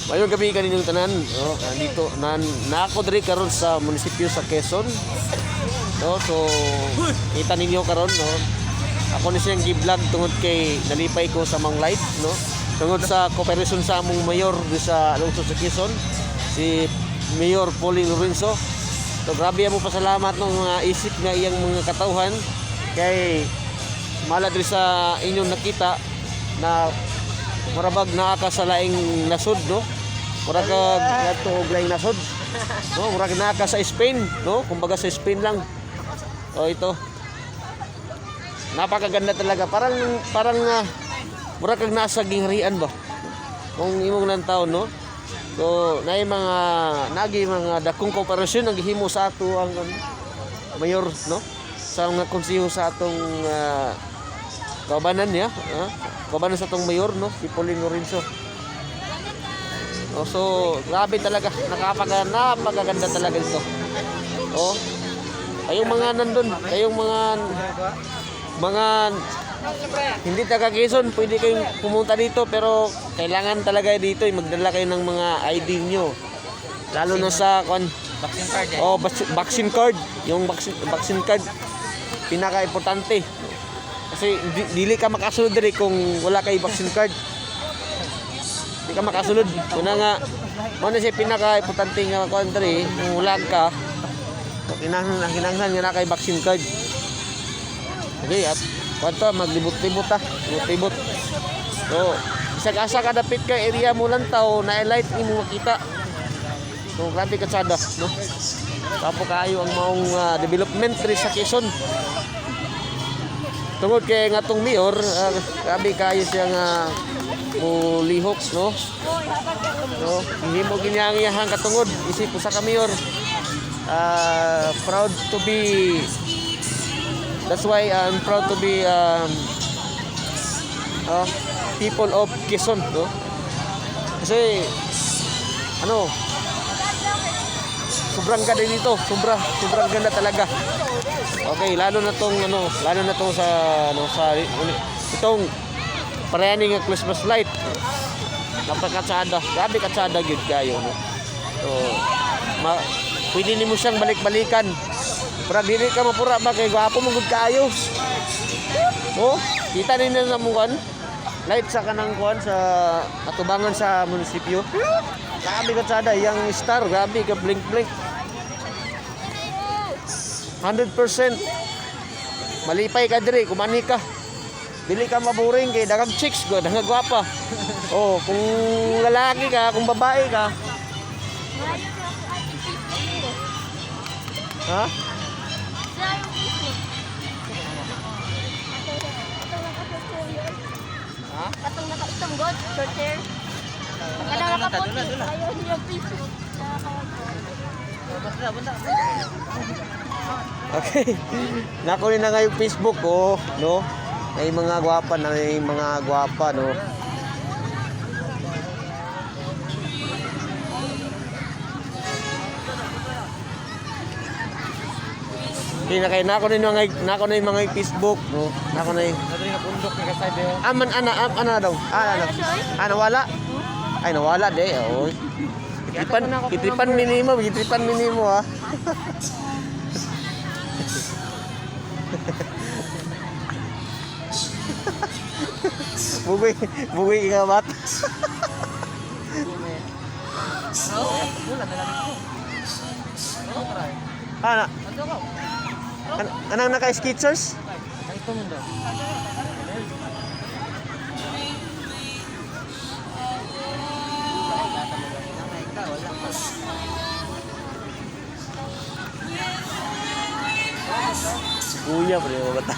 Mayong gabi kaninyong tanan, no? Nandito na ako diri karon sa munisipyo sa Quezon. No, so kita ninyo karon, no. Ako ni siyang gi-vlog tungod kay nalipay ko sa Mang Light, no. Tungod sa cooperation sa among mayor di sa lungsod sa Quezon, si Mayor Pauline Lorenzo. So grabe mo pasalamat ng mga isip nga iyang mga katawhan kay mala diri sa inyong nakita na marabag naa ka sa laing nasod, no. Murag ngadto og laing nasod, no. Murag naa ka sa Spain, no. Kumbaga sa Spain lang. O ito. Napakaganda talaga. Parang murag kag nasa gingharian ba. Kung imong lang taon, no. So naay mga dakong kooperasyon ang gihimo sa ato ang mayor, no. Sa mga konseho sa atong kaubanan niya, kaubanan sa atong mayor, no, si Pauline Lorenzo. So grabe talaga, napakaganda talaga ito. Oh, kayong mga nandun, kayong mga hindi taga Quezon, pwede kayong pumunta dito pero kailangan talaga dito magdala kayo ng mga ID nyo. Lalo na sa Vaccine card eh. oh, vaccine card. Yung vaccine card pinaka-importante. Kasi dili ka makasulod diri kung wala kay vaccine card. Di ka makasulod. Muna siya pinaka-importante nga country, kung wala ka, kinahanglan nga na kay vaccine card. Okay, at kwanto, maglibot-libot libot. So, isag-asa ka dapit ka area mo lang tao, na-light mo makita. So, grabe katsada, no? Tapo kayo ang maong development rin sa Quezon. Tungod kay nga tong mayor, grabe kayo siya nga mulihok, no? So, hindi mo ginyangyahan katungod. Isip po sa mayor. Proud to be, that's why I'm proud to be people of Quezon, no? Kasi sobrang ganda dito, sobrang ganda talaga. Okay, lalo na tong sa itong parehani nga Christmas light. Napakatsada, grabe katsada gyud kayo, no. So, pwede nimo siyang balik-balikan. Para dili ka mapura ba kay gwapo mo gud kayo. Oh, kita ninyo sa mukan. Light sa kanang kuan sa atubangan sa munisipyo. Grabe katsada yang star, grabe ka blink-blink. 100% malipay ka diri, kumani ka. Dili ka maboring kay daghang chicks go, daghang gwapa. Oh, kung lalaki ka, kung babae ka. Ha? Katong nakaitong god, short hair. Kadang nakaputi. Ayaw niya piso. Okay. Nakunin na nga yung Facebook ko, no? May mga gwapa, no? Hindi na kayo, nako na yung mga Facebook, no? Nako na yung... Nadali na pundok na kasay daw. Ano daw? Nawala? Ay, nawala, de. Oh. Kitripan minimo, ha? Bugoy nga bat. Anang naka-sketchers? Ito mo daw. Kuya pa rin mga bata.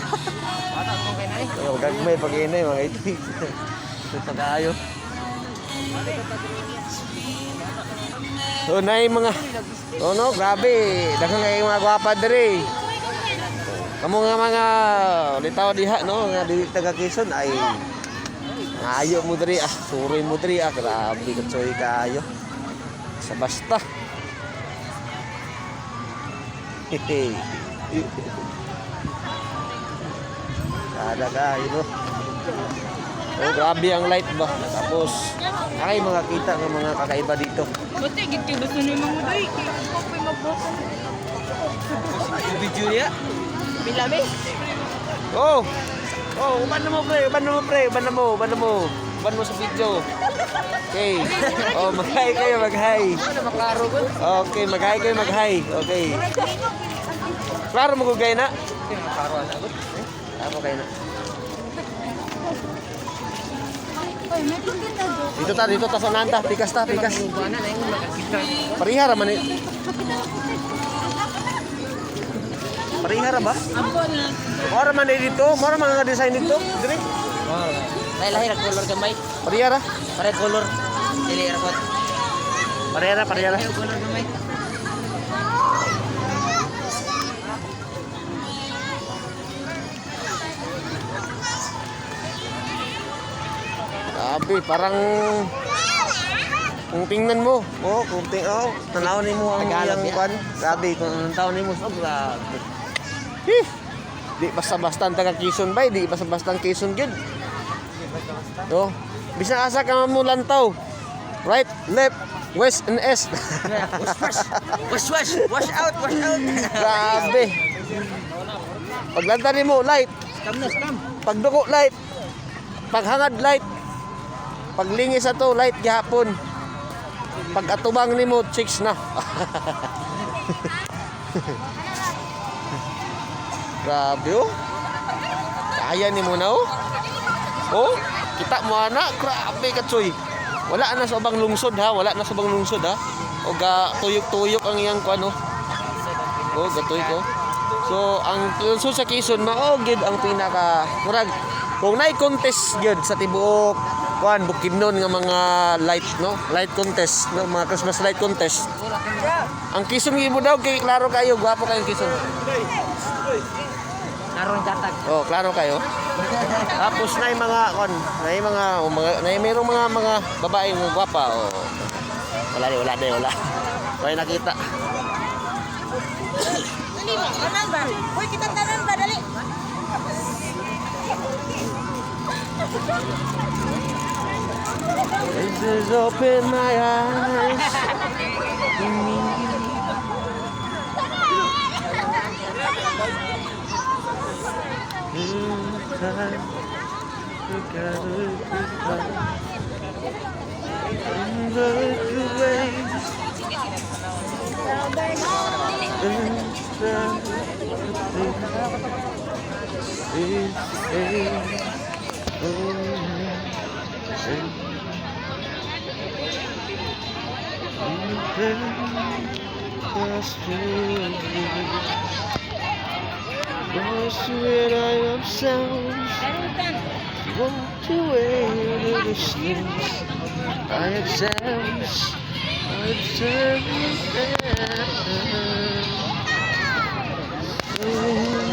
Bata ko kay nay. Huwag gagmay pag-inay mga ito. Ito pag-ayo. So na yung mga no, grabe. Daghang kayong mga gwapa diri. Kamu nga mga litaw diha, no, nga di taga Quezon ay ayo mo diri, suroy mo diri, grabe katsoy kaayo. Sa basta. Kada kayo, no. Oh, grabe ang light ba. Tapos Ay, mga kita ng mga kakaiba dito. Buti, git gusto ni mga uday. Ako po'y magboto. Video niya. Pilami. Oh! Oh, uban na mo pre, uban na mo pre, uban na mo, uban na mo. Uban mo sa video. Okay. Oh, mag-hi kayo, mag-hi. Ano maklaro ko? Okay, mag-hi kayo, mag-hi. Okay. Klaro mo gugay na? Maklaro na ko. Tama kayo na. Oy, may tingin na do. Dito ta sa nanta, pikas ta, pikas. Buwan na yung makakita. Parihara man eh. Parihara ba? Ampon na. Mora man eh dito, mora man nga design dito. Dire. Lahi-lahi na color gamay. Parihara. Pare color. Dili ra ko. Parihara, parihara. Ayo color gamay. Grabe, parang kung tingnan mo, tanawin mo ang Tagalog iyang yan. kwan. Grabe, kung tanawin mo, grabe. Hih! Di basta-basta ang taga Quezon ba? Di basta-basta ang Quezon yun. No? Bisang asa ka mo lantaw. Right, left, west, and east. Wash out. Grabe. Paglanta mo, light. Scam. Pagduko, light. Paghangad, light. Paglingis ato, light gihapon. Pag-atubang nimo, chicks na. Grabe oh. Kaya ni mo na oh. Oh, kita mo ana, grabe ka choy. Wala na sa ubang lungsod ha, wala na sa ubang lungsod ha. O ga tuyok-tuyok ang iyang kuan oh. Oh, gatoy ko. So, ang lungsod sa Quezon mao gid ang pinaka murag kung nay contest gyud sa tibuok kuan Bukidnon nga mga light no, light contest no, mga Christmas light contest. Ang Quezon gimo daw kay klaro kayo, gwapo kayo Quezon. Naron katag. Oh, klaro kayo. Tapos na yung mga kon, na yung merong mga babae ng gwapa. Oh. Wala. Wala nakita. Dali ba? Tanan ba? Uy, kita tanan ba? Dali. This is open my eyes. When I am sound, walked away to the slums. I observe them.